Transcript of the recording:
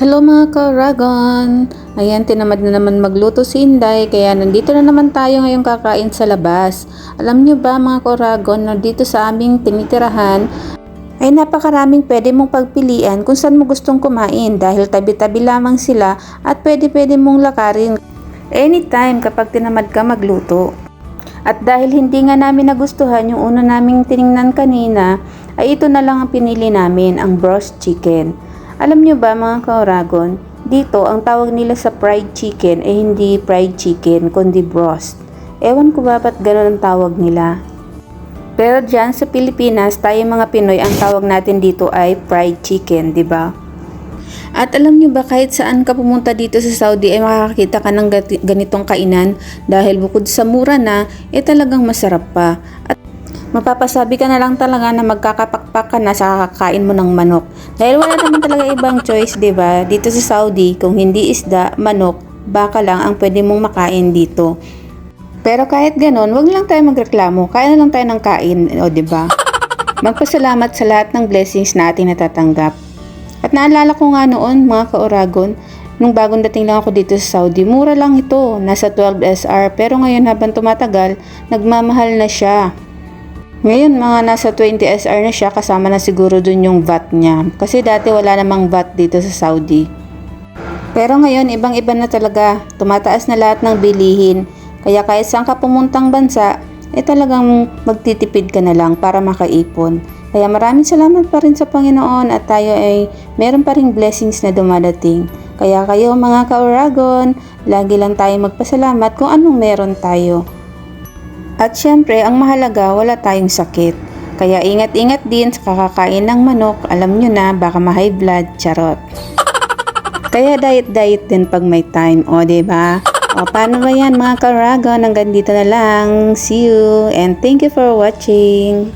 Hello mga ka-Ragon! Ayan, tinamad na naman magluto si Inday, kaya nandito na naman tayo ngayong kakain sa labas. Alam nyo ba mga ka-Ragon, na dito sa aming tinitirahan, ay napakaraming pwede mong pagpilian kung saan mo gustong kumain dahil tabi-tabi lamang sila at pwede mong lakarin anytime kapag tinamad ka magluto. At dahil hindi nga namin nagustuhan yung una naming tiningnan kanina, ay ito na lang ang pinili namin, ang broast chicken. Alam nyo ba mga ka-Ragon, dito ang tawag nila sa fried chicken ay hindi fried chicken kundi broast. Ewan ko ba ba't ganun ang tawag nila. Pero dyan sa Pilipinas, tayo mga Pinoy, ang tawag natin dito ay fried chicken, di ba? At alam nyo ba kahit saan ka pumunta dito sa Saudi ay makakakita ka ng ganitong kainan dahil bukod sa mura na, talagang masarap pa. At mapapasabi ka na lang talaga na magkakapakpak ka na sa kakain mo ng manok. Dahil wala naman talaga ibang choice, 'di ba? Dito sa Saudi, kung hindi isda, manok, baka lang ang pwede mong makain dito. Pero kahit ganon, wag lang tayo magreklamo. Kain na lang tayo ng kain, o 'di ba? Magpasalamat sa lahat ng blessings na ating natatanggap. At naalala ko nga noon, mga ka-Oragon, nung bagong dating lang ako dito sa Saudi, mura lang ito, nasa 12 SR. Pero ngayon habang tumatagal, nagmamahal na siya. Ngayon mga nasa 20 SR na siya, kasama na siguro dun yung VAT niya. Kasi dati wala namang VAT dito sa Saudi. Pero ngayon ibang-iba na talaga, tumataas na lahat ng bilihin. Kaya kahit saan ka pumuntang bansa, talagang magtitipid ka na lang para makaipon. Kaya maraming salamat pa rin sa Panginoon at tayo ay meron pa ring blessings na dumadating. Kaya kayo mga ka-Oragon, lagi lang tayong magpasalamat kung anong meron tayo. At syempre, ang mahalaga, wala tayong sakit. Kaya ingat-ingat din sa kakakain ng manok. Alam nyo na, baka ma-high blood, charot. Kaya diet din pag may time, o diba? O paano ba yan mga ka-Ragon? Hanggang dito na lang. See you and thank you for watching.